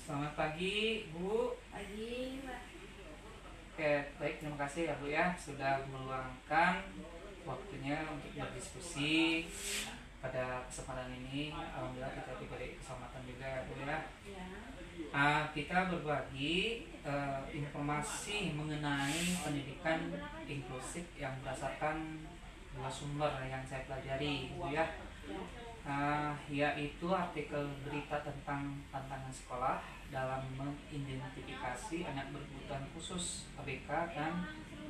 Selamat pagi, Bu. Pagi, Mbak. Oke, baik, terima kasih ya Bu ya sudah meluangkan waktunya untuk berdiskusi pada kesempatan ini. Alhamdulillah kita diberi keselamatan juga ya Bu ya. Ya. Kita berbagi informasi mengenai pendidikan inklusif yang berdasarkan dua sumber yang saya pelajari Bu ya. Yaitu artikel berita tentang tantangan sekolah dalam mengidentifikasi anak berkebutuhan khusus ABK dan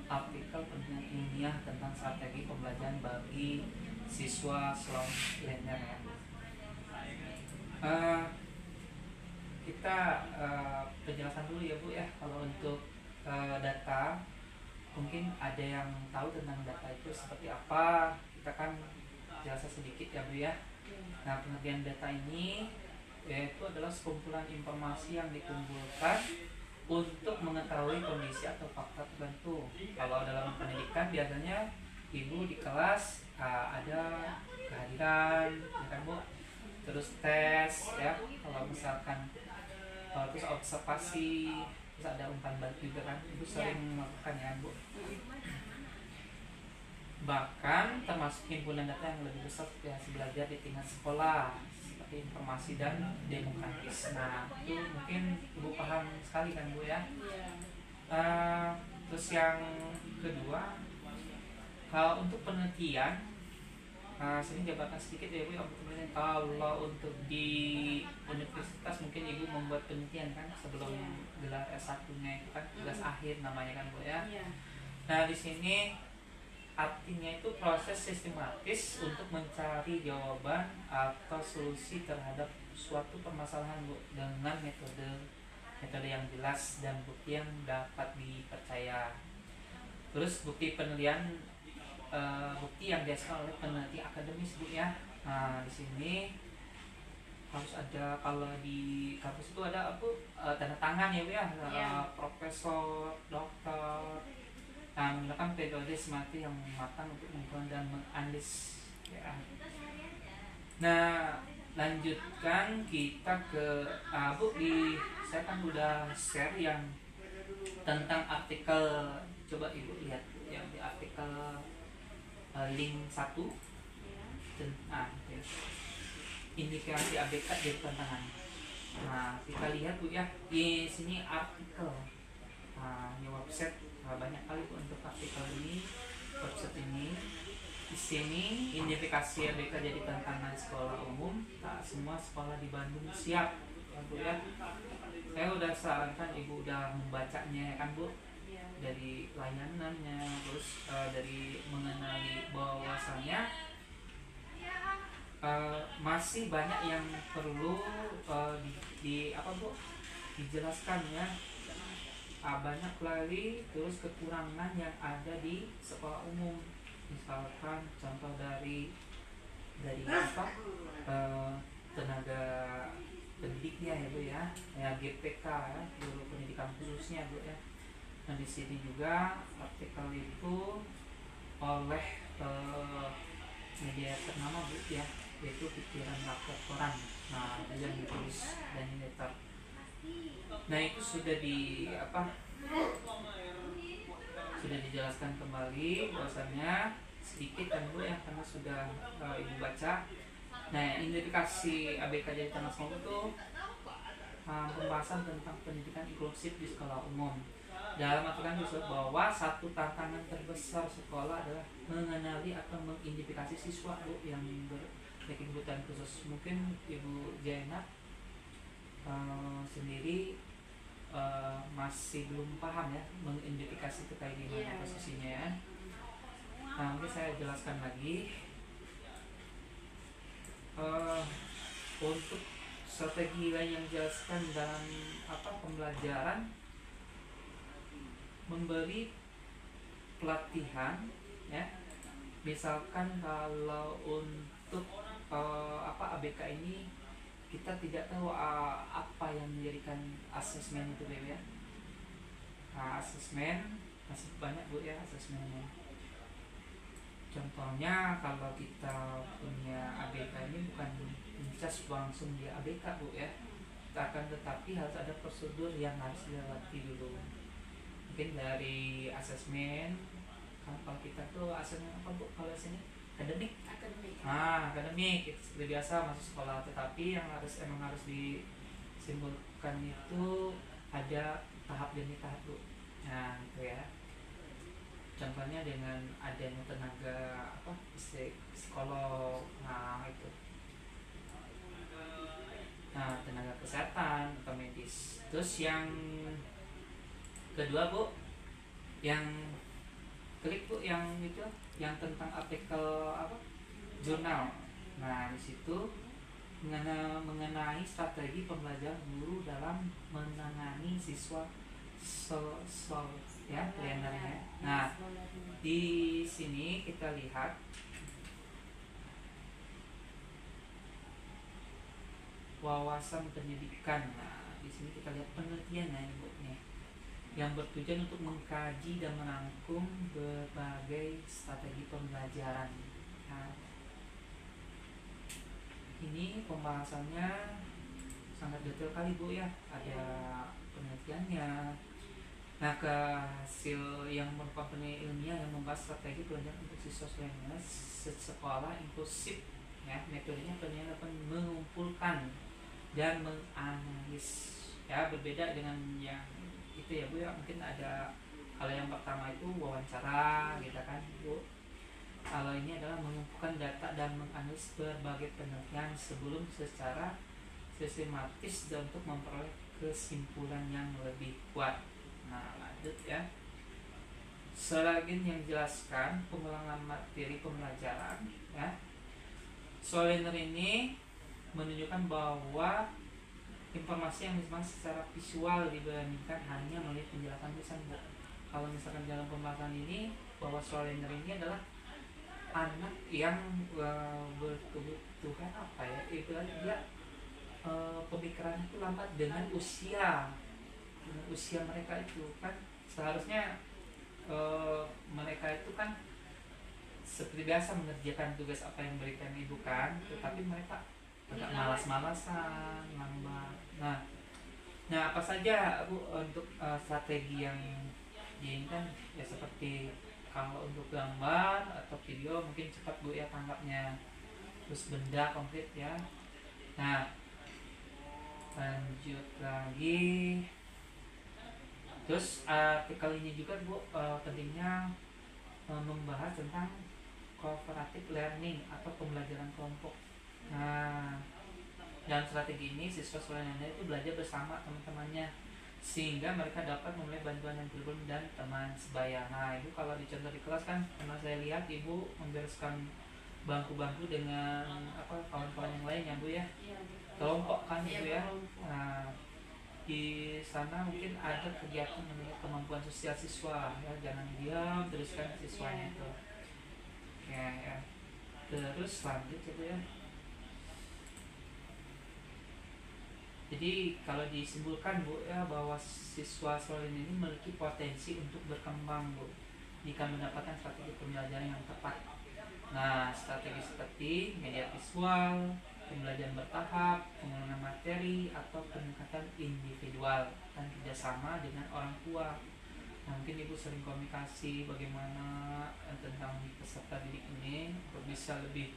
artikel penelitian ilmiah tentang strategi pembelajaran bagi siswa slow learner ya. Kita penjelasan dulu ya Bu ya. Kalau untuk data, mungkin ada yang tahu tentang data itu seperti apa. Kita kan jelaskan sedikit ya Bu ya. Nah, pengertian data ini yaitu adalah sekumpulan informasi yang dikumpulkan untuk mengetahui kondisi atau fakta tertentu. Kalau dalam pendidikan biasanya ibu di kelas ada kehadiran, ya kan Bu? Terus tes, ya. Kalau misalkan terus observasi, terus ada umpan balik juga kan, ibu sering melakukan ya Bu. Bahkan termasuk himpunan data yang lebih besar seperti hasil belajar di tingkat sekolah seperti informasi dan demokratis. Nah, itu mungkin ibu paham sekali kan Bu ya. Terus yang kedua, kalau untuk penelitian, sini jabarkan sedikit ya Bu ya. Kalau untuk di universitas mungkin ibu membuat penelitian kan sebelum gelar S1-nya itu kan tugas akhir namanya kan Bu ya. Nah, di sini artinya itu proses sistematis untuk mencari jawaban atau solusi terhadap suatu permasalahan Bu, dengan metode yang jelas dan bukti yang dapat dipercaya. Terus bukti penelitian, bukti yang dihasilkan oleh peneliti akademis Bu ya. Nah, di sini harus ada, kalau di kampus itu ada apa, tanda tangan ya Bu ya, profesor, dokter. Menggunakan metode semati yang matang untuk mengumpulkan dan menganalisis ya. Nah, lanjutkan kita ke Bu, saya kan udah share yang tentang artikel, coba ibu lihat yang di artikel link 1 indikasi ABK jadi tantangan. Nah, kita lihat Bu ya, di sini artikel, ini website, banyak kali untuk artikel ini, website ini. Di sini identifikasi ABK jadi tantangan sekolah umum. Tak semua sekolah di Bandung siap ya Bu ya. Saya udah sarankan ibu udah membacanya ya kan Bu, dari layanannya, terus dari mengenali bahwasannya masih banyak yang perlu dijelaskan ya. Banyak lagi terus kekurangan yang ada di sekolah umum. Misalkan contoh dari tenaga pendidiknya ya Bu ya, GPK ya, guru pendidikan khususnya Bu ya. Nah, di sini juga artikel itu oleh media ternama Bu ya, yaitu Pikiran Rakyat Koran. Nah, yang ditulis dan Letter. Nah, itu sudah sudah dijelaskan kembali bahwasannya sedikit kan Bu ya, karena sudah ibu baca. Nah, identifikasi ABK jadi tantangan sekolah itu pembahasan tentang pendidikan inklusif di sekolah umum. Dalam aturan disebut bahwa satu tantangan terbesar sekolah adalah mengenali atau mengidentifikasi siswa Bu yang berkebutuhan khusus. Mungkin Ibu Jainab sendiri masih belum paham ya mengidentifikasi terkait di mana posisinya ya. Nah, mungkin saya jelaskan lagi. Untuk strategi lain yang dijelaskan dalam pembelajaran, memberi pelatihan ya. Misalkan kalau untuk ABK ini kita tidak tahu apa yang menjadikan asesmen itu ya. Asesmen masih banyak Bu ya asesmennya. Contohnya kalau kita punya ABK ini bukan mencas langsung dia ABK Bu ya, kita akan tetapi harus ada prosedur yang harus dilewati dulu. Mungkin dari asesmen, kalau kita tuh asesmen apa Bu kalau sini? Akademik. Akademik itu seperti biasa masuk sekolah, tetapi yang emang harus disimpulkan itu ada tahap demi tahap Bu. Nah gitu ya. Contohnya dengan adanya tenaga psikolog, itu. Nah, tenaga kesehatan atau medis. Terus yang kedua Bu, yang klik Bu yang itu, yang tentang artikel jurnal. Nah di situ mengenai strategi pembelajaran guru dalam menangani siswa ya learnernya. Nah di sini kita lihat wawasan pendidikan. Nah di sini kita lihat penelitian yang bertujuan untuk mengkaji dan merangkum berbagai strategi pembelajaran. Nah, ini pembahasannya sangat detail kali Bu ya, ada penelitiannya. Nah, ke hasil yang merupakan penelitian ilmiah yang membahas strategi pembelajaran untuk siswa sekolah inklusif. Ya, metodenya penelitian dapat mengumpulkan dan menganalisis. Ya, berbeda dengan yang itu ya Bu ya, mungkin ada kalau yang pertama itu wawancara gitu kan Bu. Kalau ini adalah mengumpulkan data dan menganalisis berbagai penelitian sebelum secara sistematis dan untuk memperoleh kesimpulan yang lebih kuat. Nah lanjut ya. Selanjutnya yang jelaskan pengulangan materi pembelajaran ya. Soliner ini menunjukkan bahwa informasi yang disampaikan secara visual dibandingkan hanya melalui penjelasan tulisan. Kalau misalkan dalam pembahasan ini bahwa Soliner ini adalah anak yang berkebutuhan dia pemikirannya itu lambat dengan usia mereka itu kan seharusnya mereka itu kan seperti biasa mengerjakan tugas apa yang diberikan ibu kan, tetapi mereka agak malas-malasan, lambat. Nah apa saja Bu untuk strategi yang diinginkan ya, seperti kalau untuk gambar atau video mungkin cepat Bu ya tanggapnya, terus benda konkret ya. Nah lanjut lagi, terus artikel ini juga Bu pentingnya membahas tentang cooperative learning atau pembelajaran kelompok. Nah, dalam strategi ini siswa learner itu belajar bersama teman-temannya sehingga mereka dapat memulai bantuan yang kurikulum dan teman sebaya. Nah, Ibu kalau dicontoh di kelas kan pernah saya lihat Ibu membereskan bangku-bangku dengan kawan-kawan yang lain ya Bu ya. Kelompok kan Ibu ya. Nah, di sana mungkin ada kegiatan mengenai kemampuan sosial siswa ya, jangan diam teruskan siswanya itu. Ya. Terus lanjut gitu ya. Jadi kalau disimpulkan Bu ya bahwa siswa Soliner ini memiliki potensi untuk berkembang Bu jika mendapatkan strategi pembelajaran yang tepat. Nah strategi seperti media visual, pembelajaran bertahap, pengulangan materi atau pendekatan individual dan kerjasama dengan orang tua. Nah, mungkin Ibu sering komunikasi bagaimana tentang peserta didik ini untuk bisa lebih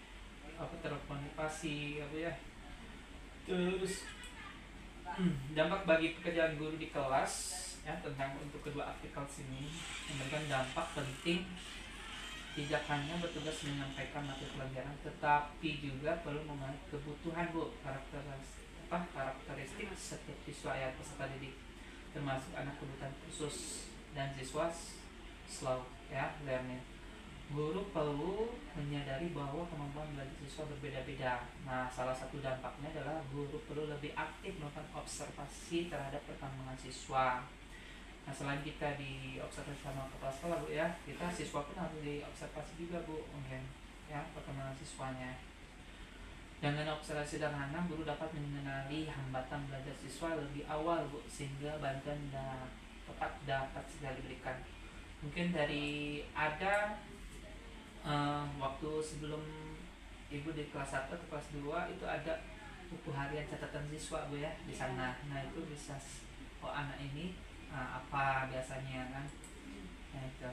termotivasi ya. Terus dampak bagi pekerjaan guru di kelas ya, tentang untuk kedua artikel sini memberikan dampak penting tidak hanya bertugas menyampaikan materi pelajaran tetapi juga perlu memahami kebutuhan Bu karakteristik setiap siswa ya peserta didik, termasuk anak kebutuhan khusus dan siswa slow ya learning. Guru perlu menyadari bahwa kemampuan belajar siswa berbeda-beda. Nah, salah satu dampaknya adalah guru perlu lebih aktif melakukan observasi terhadap perkembangan siswa. Nah, selain kita diobservasi sama kepala sekolah Bu ya, kita siswa pun harus diobservasi juga Bu, ya perkembangan siswanya. Dengan observasi sederhana, guru dapat mengenali hambatan belajar siswa lebih awal Bu, sehingga bantuan tepat dapat segera diberikan. Mungkin dari ada waktu sebelum Ibu di kelas 1 atau kelas 2 itu ada buku harian catatan siswa Bu ya di sana. Nah itu bisa anak ini apa biasanya kan. Nah itu.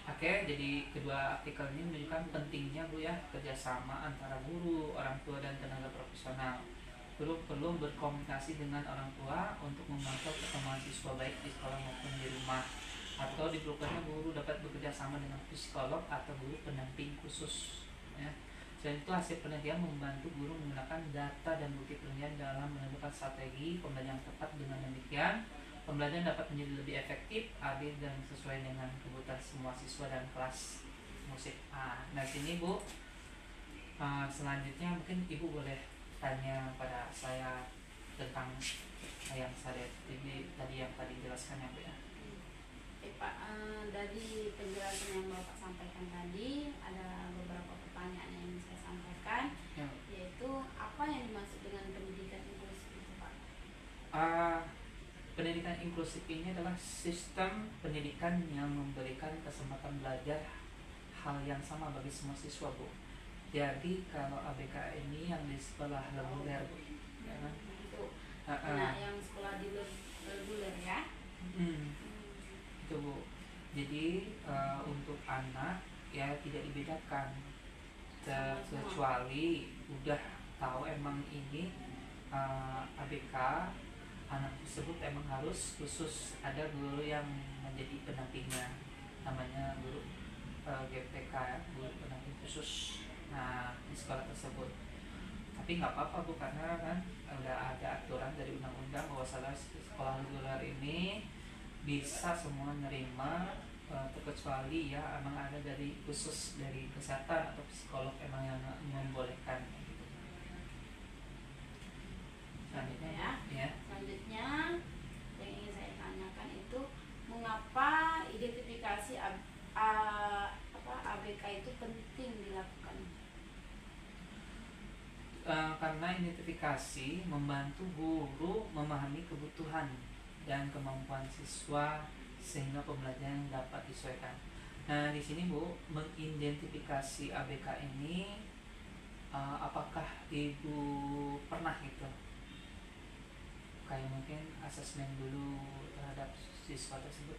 Oke, jadi kedua artikel ini menunjukkan pentingnya Bu ya kerjasama antara guru, orang tua dan tenaga profesional. Guru perlu berkomunikasi dengan orang tua untuk memantau perkembangan siswa baik di sekolah maupun di rumah. Atau diperlukannya guru dapat bekerja sama dengan psikolog atau guru pendamping khusus. Ya. Selain itu hasil penelitian membantu guru menggunakan data dan bukti penelitian dalam menentukan strategi pembelajaran tepat. Dengan demikian pembelajaran dapat menjadi lebih efektif, adil dan sesuai dengan kebutuhan semua siswa dan kelas musik. Nah sini Bu, selanjutnya mungkin Ibu boleh tanya pada saya tentang yang saya tadi yang tadi jelaskan ya Bu ya. Pak, dari penjelasan yang Bapak sampaikan tadi ada beberapa pertanyaan yang saya sampaikan, Ya. yaitu apa yang dimaksud dengan pendidikan inklusif itu Pak? Pendidikan inklusif ini adalah sistem pendidikan yang memberikan kesempatan belajar hal yang sama bagi semua siswa Bu. Jadi kalau ABK ini yang di sekolah reguler Bu, ya kan? Itu anak yang sekolah di reguler ya? Itu Bu. Jadi untuk anak ya tidak dibedakan kecuali udah tahu emang ini ABK, anak tersebut emang harus khusus ada guru yang menjadi pendampingnya, namanya guru GPK ya, guru pendamping khusus. Nah di sekolah tersebut, tapi nggak apa-apa Bu, karena kan udah ada aturan dari undang-undang bahwa sekolah reguler ini bisa semua nerima, terkecuali ya emang ada dari khusus dari kesehatan atau psikolog emang yang membolehkan gitu. Selanjutnya ya. Selanjutnya yang ingin saya tanyakan itu mengapa identifikasi ABK itu penting dilakukan? Karena identifikasi membantu guru memahami kebutuhan dan kemampuan siswa sehingga pembelajaran dapat disesuaikan. Nah di sini Bu, mengidentifikasi ABK ini apakah Ibu pernah gitu kayak mungkin asesmen dulu terhadap siswa tersebut?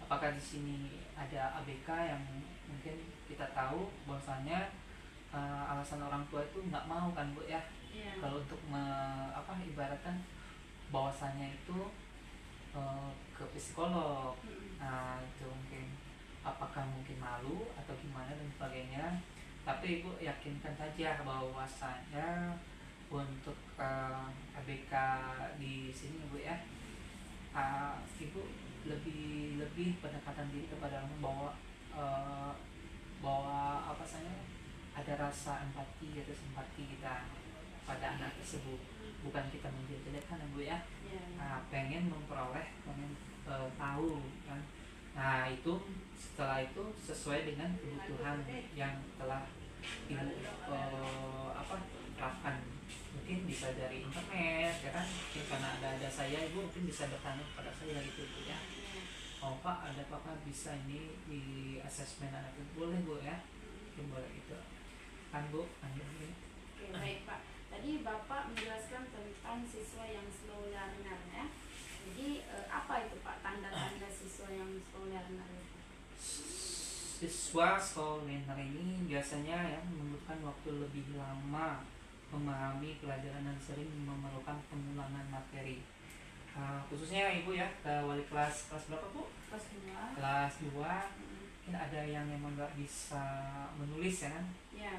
Apakah di sini ada ABK yang mungkin kita tahu bahwasanya alasan orang tua itu nggak mau kan Bu ya, kalau untuk ibaratkan bahwasanya itu ke psikolog. Nah itu mungkin apakah mungkin malu atau gimana dan sebagainya, tapi Ibu yakinkan saja bahwasanya untuk ABK di sini Bu ya, Ibu lebih pendekatan diri kepada bahwa apa saya ada rasa empati atau simpati kita pada anak tersebut, bukan kita menjelek-jelekan Bu ya. Pengen memperoleh, pengen tahu kan. Nah itu setelah itu sesuai dengan kebutuhan yang telah Ibu terapkan. Mungkin bisa dari internet ya kan, mungkin karena ada saya Ibu mungkin bisa bertanya kepada saya gitu ya. Oh Pak, ada apakah bisa ini di asesmen anak itu? Boleh Bu ya, mungkin boleh gitu kan Bu. Oke, baik Pak, tadi Bapak menjelaskan tentang siswa yang slow learner ya. Jadi apa itu Pak tanda-tanda siswa yang slow learner itu? Siswa slow learner ini biasanya ya membutuhkan waktu lebih lama memahami pelajaran dan sering memerlukan pengulangan materi. Khususnya Ibu ya, ke wali kelas berapa Bu? Kelas 2. Kelas 2. Mungkin ada yang memang nggak bisa menulis ya kan? Ya,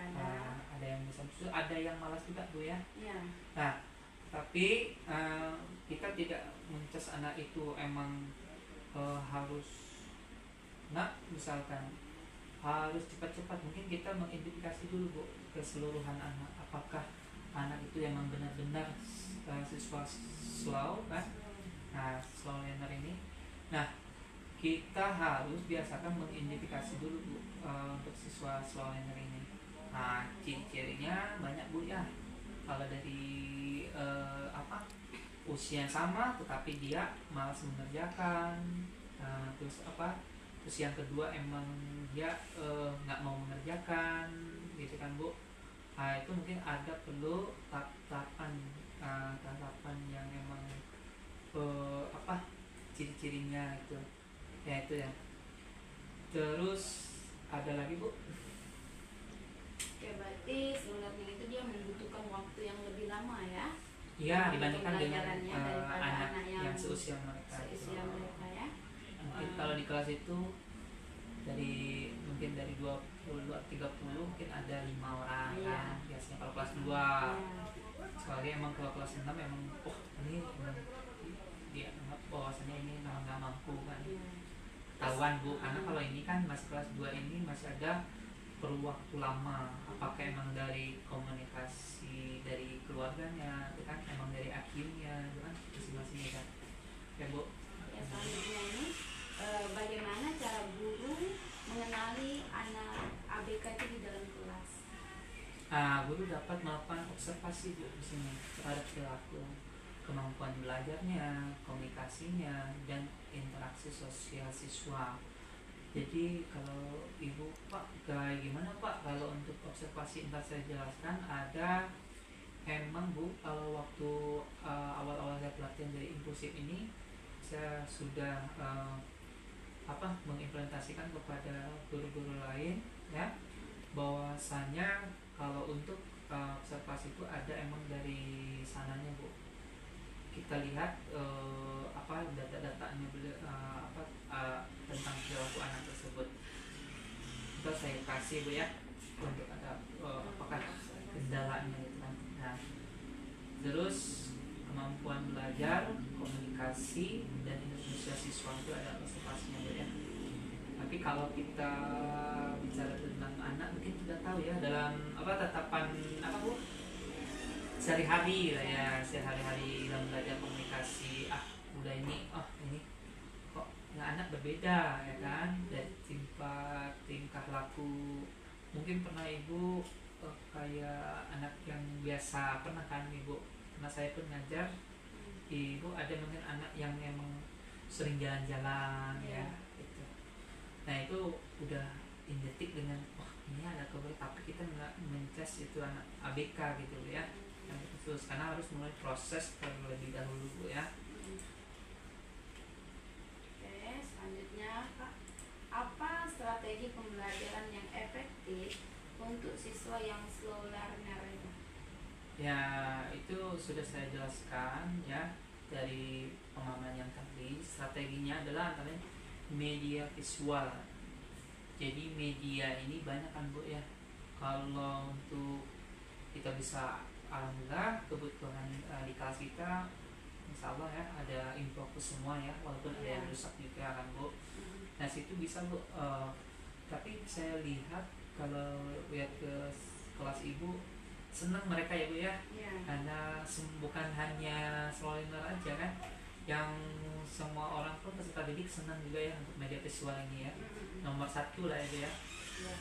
ada yang bisa menulis, ada yang malas juga Bu ya. Nah, tapi kita tidak mencas anak itu emang harus misalkan harus cepat-cepat. Mungkin kita mengidentifikasi dulu Bu keseluruhan anak, apakah anak itu memang benar-benar siswa slow kan. Nah slow learner ini, nah kita harus biasakan mengidentifikasi dulu Bu untuk siswa slow learner ini. Nah ciri-cirinya banyak Bu ya. Kalau dari usia yang sama tetapi dia malas mengerjakan, terus yang kedua emang dia nggak mau mengerjakan gitu kan Bu. Nah itu mungkin ada perlu tahapan yang emang apa ciri-cirinya itu ya, itu ya. Terus ada lagi Bu? Oke, berarti slow learning itu dia membutuhkan waktu yang lebih lama ya. Iya, dibandingkan dengan daripada anak yang seusia mereka. Seusia mereka ya. Mungkin kalau di kelas itu mungkin dari 20 30 mungkin ada 5 orang kan biasanya kalau kelas 2. Soalnya emang kalau kelas 6 emang ini emang dia anggap bahwasanya ini memang nggak mampu kan. Tahuan Bu, karena kalau ini kan masih kelas 2 ini masih ada perlu waktu lama. Apakah emang dari komunikasi dari keluarganya, itu kan emang dari IQ-nya, itu kan masing-masing kan. Ya Bu. Ya, selanjutnya ini bagaimana cara guru mengenali anak ABK itu di dalam kelas? Guru dapat melakukan observasi Bu di sini terhadap perilaku, kemampuan belajarnya, komunikasinya, dan interaksi sosial siswa. Jadi kalau Ibu Pak kayak gimana Pak kalau untuk observasi, ntar saya jelaskan. Ada emang Bu, kalau waktu awal-awal saya pelatihan dari inklusif ini saya sudah mengimplementasikan kepada guru-guru lain ya, bahwasanya kalau untuk observasi itu ada emang dari sananya Bu. Kita lihat data-datanya tentang perilaku anak tersebut. Itu saya kasih Bu ya untuk ada apakah kendalanya gitu kan. Nah, terus kemampuan belajar, komunikasi, dan interaksi siswa itu ada observasinya Bu ya. Tapi kalau kita bicara tentang anak mungkin kita tahu ya dalam tatapan Bu sehari-hari lah ya, sehari-hari dalam belajar komunikasi udah ini kok anak berbeda ya kan, dari tingkah laku. Mungkin pernah Ibu kayak anak yang biasa, pernah kan Ibu, karena saya pun ngajar Ibu, ada mungkin anak yang emang sering jalan-jalan ya gitu. Nah itu udah identik dengan ini ada kebetulan, tapi kita nggak mencas itu anak ABK gitu ya, yang khusus, karena harus mulai proses terlebih dahulu Bu ya. Oke, selanjutnya Pak, apa strategi pembelajaran yang efektif untuk siswa yang slow learner itu? Ya itu sudah saya jelaskan ya dari pemahaman yang tadi. Strateginya adalah antara media visual. Jadi media ini banyak kan Bu ya. Kalau untuk kita bisa, alhamdulillah kebutuhan di kelas kita insya Allah ya ada infokus semua ya, walaupun ada yang rusak juga kan Bu. Nah situ bisa Bu, tapi saya lihat kalau lihat ke kelas Ibu senang mereka ya Bu ya, karena bukan hanya slow learner aja kan, yang semua orang pun peserta didik senang juga ya untuk media visual ini ya. Nomor 1 lah ya Bu ya.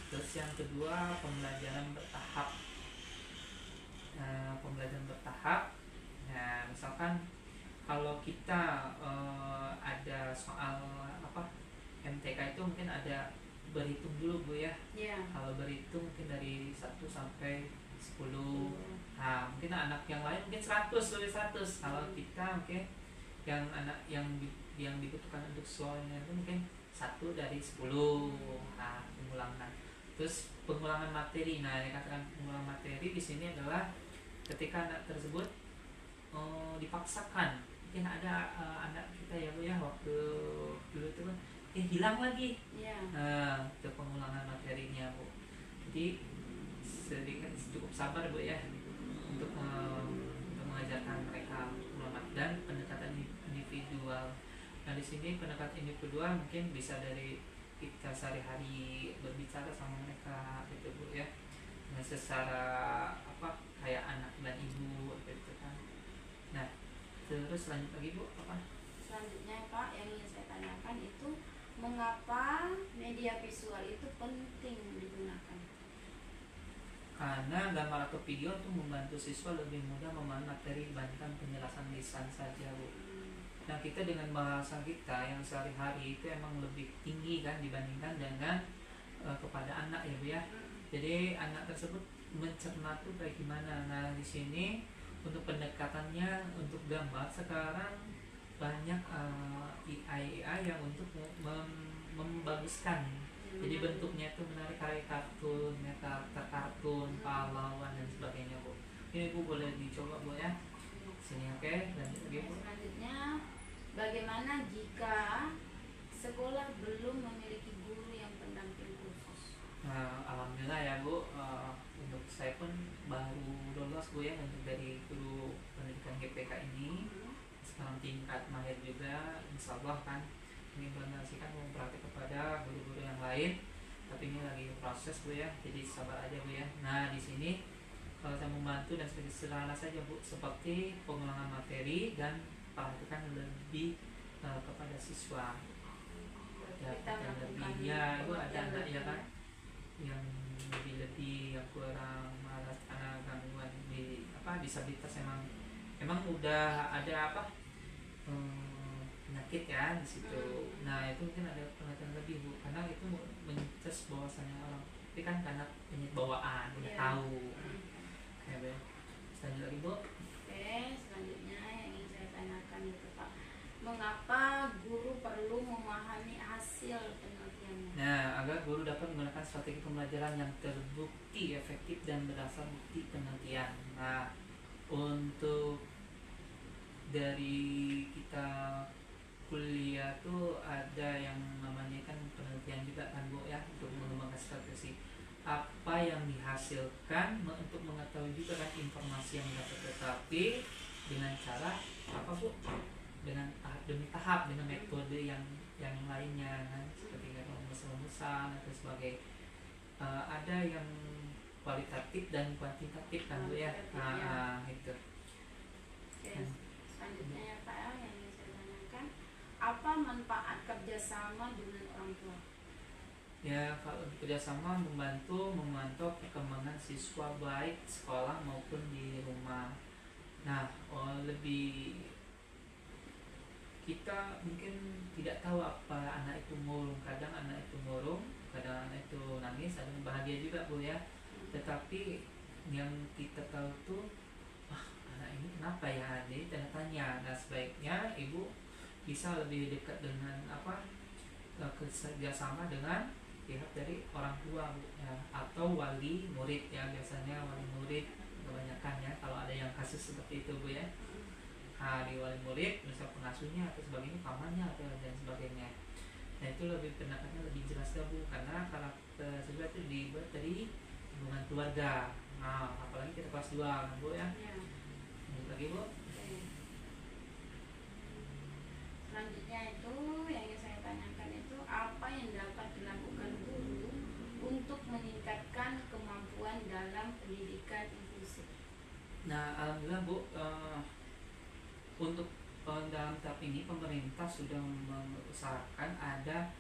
Terus yang kedua pembelajaran bertahap. Pembelajaran bertahap. Nah misalkan kalau kita ada soal MTK itu mungkin ada berhitung dulu Bu ya. Kalau berhitung mungkin dari 1 sampai 10. Nah mungkin anak yang lain mungkin 100 lebih 100. Kalau kita mungkin yang anak yang dibutuhkan untuk soalnya itu mungkin 1 dari 10. Nah pengulangan. Terus pengulangan materi. Nah yang katakan pengulangan materi di sini adalah ketika anak tersebut dipaksakan. Mungkin ada anak kita ya Bu ya, waktu dulu itu hilang lagi. Itu pengulangan materinya Bu. Jadi sedikit cukup sabar Bu ya untuk mengajarkan mereka ulama dan pendekatan individual. Nah di sini pendekatan individual mungkin bisa dari kita sehari-hari berbicara sama mereka gitu Bu ya, nah, secara kayak anak dan ibu gitu kan. Nah terus lanjut lagi Bu Selanjutnya Pak, yang ingin saya tanyakan itu mengapa media visual itu penting digunakan? Karena gambar atau video itu membantu siswa lebih mudah memahami materi dibandingkan penjelasan lisan saja Bu. Nah kita dengan bahasa kita yang sehari-hari itu emang lebih tinggi kan dibandingkan dengan kepada anak ya Bu ya. Jadi anak tersebut mencerna tuh kayak gimana. Nah di sini untuk pendekatannya untuk gambar sekarang banyak AI yang untuk membaguskan. Jadi bentuknya itu menarik kayak kartun, ya, karakter kartun, pahlawan dan sebagainya bu. Ini bu boleh dicoba bu ya. Sini oke. Lanjut lagi bu. Selanjutnya, bagaimana jika sekolah belum memiliki guru yang pendamping khusus? Nah, alhamdulillah ya bu, untuk saya pun baru lulus bu ya untuk dari guru pendidikan GPK ini. Sekarang tingkat mahir juga, insya Allah kan mengimplementasikan praktik kepada guru-guru yang lain. Tapi ini lagi proses bu ya, jadi sabar aja bu ya. Nah di sini kalau saya membantu dan sedikit sederhana saja bu, seperti pengulangan materi dan perhatikan lebih kepada siswa. Ya, Kita dan melakukan lebihnya itu ada pengertian anak ya lebih, kan yang lebih yang kurang malas karena gangguan di disabilitas emang udah ada penyakit ya di situ. Nah itu mungkin ada pengertian lebih bu, karena itu mences bahwasannya orang tapi kan karena penyakit bawaan udah Iya. tahu. Oke bu. Lanjut lagi bu. Oke, selanjutnya yang ingin saya tanyakan itu Pak, mengapa guru perlu memahami hasil penelitiannya? Nah, agar guru dapat menggunakan strategi pembelajaran yang terbukti efektif dan berdasar bukti penelitian. Nah, untuk dari kita kuliah tuh ada yang namanya kan penelitian juga kan bu ya, untuk mengembangkan strategi apa yang dihasilkan untuk mengetahui juga kan informasi yang dapat, tetapi dengan cara apa bu, dengan tahap demi tahap, dengan metode yang lainnya kan, seperti rumus-rumusan atau sebagai ada yang kualitatif dan kuantitatif kan bu ya. Nah, itu. Oke, selanjutnya ya Pak, yang ingin saya tanyakan, apa manfaat kerjasama dengan orang tua? Ya, kalau kerjasama membantu memantau perkembangan siswa baik sekolah maupun di rumah. Nah, lebih kita mungkin tidak tahu apa anak itu murung, kadang anak itu murung, kadang anak itu nangis, kadang bahagia juga bu ya. Tetapi yang kita tahu tuh, anak ini kenapa ya, jadi tanda tanya. Nah sebaiknya ibu bisa lebih dekat dengan kerjasama dengan pihak dari orang tua bu ya, atau wali murid ya, biasanya wali murid kebanyakan ya kalau ada yang kasus seperti itu bu ya. Nah, di wali murid misal pengasuhnya atau sebagainya, pamannya atau dan sebagainya. Nah itu lebih pendekatannya lebih jelas ya bu, karena karakter siswa itu dibuat dari hubungan keluarga. Nah apalagi kita kelas 2 kan bu ya. Lagi bu. Oke. Selanjutnya itu yang ingin saya tanyakan itu, apa yang dapat dilakukan guru untuk meningkatkan kemampuan dalam pendidikan inklusif? Nah alhamdulillah bu, untuk dalam tahap ini pemerintah sudah mengusahakan ada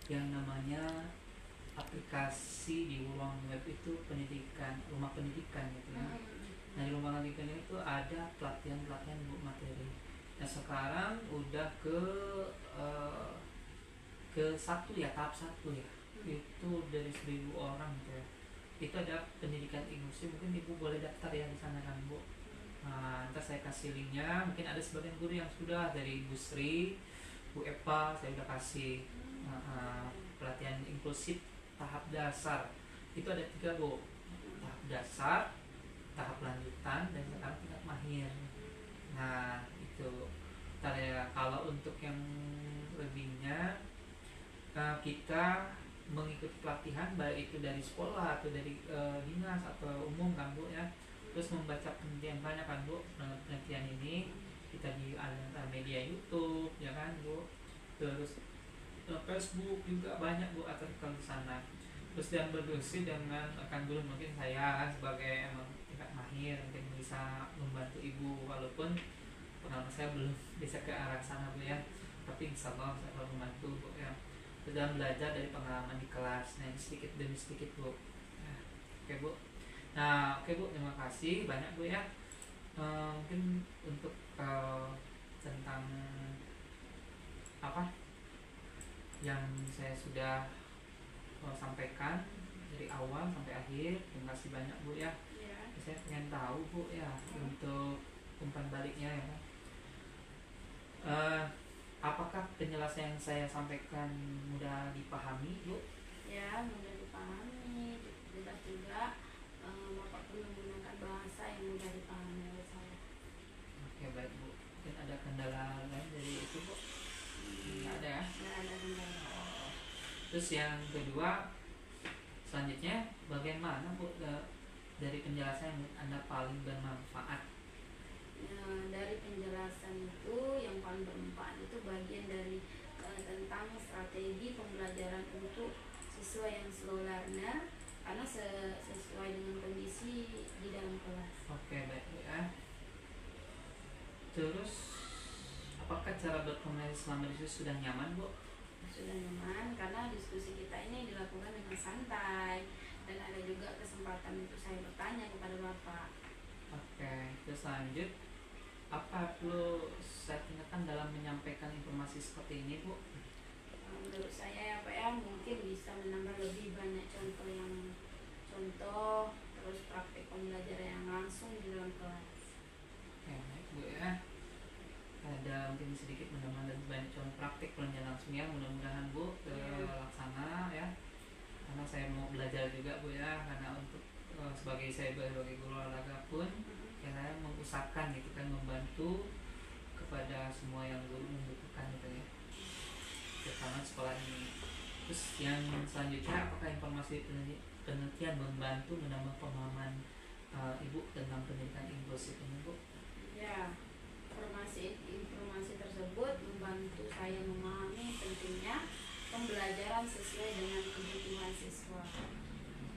yang namanya aplikasi di ruang web itu pendidikan, rumah pendidikan gitu ya. Nah di rumah pendidikan itu ada pelatihan bu materi. Nah sekarang udah ke satu ya, tahap 1 ya, itu dari 1.000 orang gitu ya. Itu ada pendidikan inklusif, mungkin ibu boleh daftar ya di sana kan bu. Nah, ntar saya kasih linknya. Mungkin ada sebagian guru yang sudah, dari Bu Sri, Bu Epa, saya udah kasih. Pelatihan inklusif tahap dasar itu ada 3 bu, tahap dasar, tahap lanjutan, dan sekarang tingkat mahir. Nah itu ntar ya. Kalau untuk yang lebihnya, kita mengikuti pelatihan baik itu dari sekolah atau dari dinas atau umum kan bu ya. Terus membaca penelitian banyak kan bu. Penelitian ini kita di media YouTube ya kan bu, terus Facebook juga banyak bu artikel di sana. Terus dan berdiskusi dengan rekan guru, mungkin saya sebagai emang tingkat mahir mungkin bisa membantu ibu, walaupun pengalaman saya belum bisa ke arah sana bu ya, tapi insya Allah saya akan membantu bu ya. Sudah belajar dari pengalaman di kelas, nah sedikit demi sedikit bu. Nah, oke bu. Nah oke bu, terima kasih banyak bu ya. Mungkin untuk tentang apa yang saya sudah sampaikan, dari awal sampai akhir. Terima kasih banyak Bu ya. Ya. Saya pengen tahu Bu ya untuk umpan baliknya ya. Apakah penjelasan yang saya sampaikan mudah dipahami Bu? Ya, mudah dipahami, jelas juga. Bapak pun menggunakan bahasa yang mudah dipahami oleh saya. Oke baik Bu. Mungkin ada kendala lain dari itu Bu? Nggak ada ya? Nggak ada kendala. Oh. Terus yang kedua, selanjutnya bagaimana Bu dari penjelasan yang Anda paling bermanfaat? Dari penjelasan itu yang paling bermanfaat itu bagian dari tentang strategi pembelajaran untuk siswa yang slow learner karena sesuai dengan kondisi di dalam kelas. Oke baik Bu ya. Terus apakah cara berkomunikasi selama diskusi sudah nyaman Bu? Sudah nyaman karena diskusi kita ini dilakukan dengan santai dan ada juga kesempatan untuk saya bertanya kepada Bapak. Oke, terus lanjut. Apa perlu saya tindakan dalam menyampaikan informasi seperti ini Bu? Menurut saya ya Pak ya, mungkin bisa menambah lebih banyak contoh terus praktik pembelajaran yang langsung di dalam kelas. Oke baik Bu ya. Ada mungkin sedikit menambah lebih banyak contoh praktik pelajaran langsung ya. Mudah-mudahan Bu terlaksana ya. Karena saya mau belajar juga Bu ya. Karena untuk sebagai guru olahraga pun ya saya mengusahakan gitu kan membantu kepada semua yang guru membutuhkan gitu ya, terutama sekolah ini. Terus yang selanjutnya, apakah informasi penelitian membantu menambah pemahaman Ibu tentang pendidikan inklusif ini Bu? Ya, informasi tersebut membantu saya memahami pentingnya pembelajaran sesuai dengan kebutuhan siswa.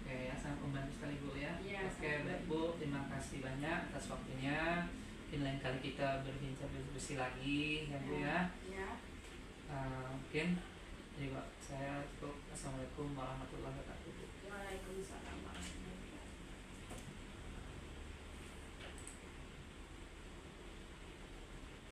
Oke ya, sangat membantu sekali Bu ya. Ya, Oke baik Bu, terima kasih banyak atas waktunya. Mungkin lain kali kita berbincang diskusi lagi ya Bu ya. Ya. Mungkin jadi Pak, saya cukup. Assalamualaikum warahmatullahi wabarakatuh. Waalaikumsalam warahmatullahi wabarakatuh.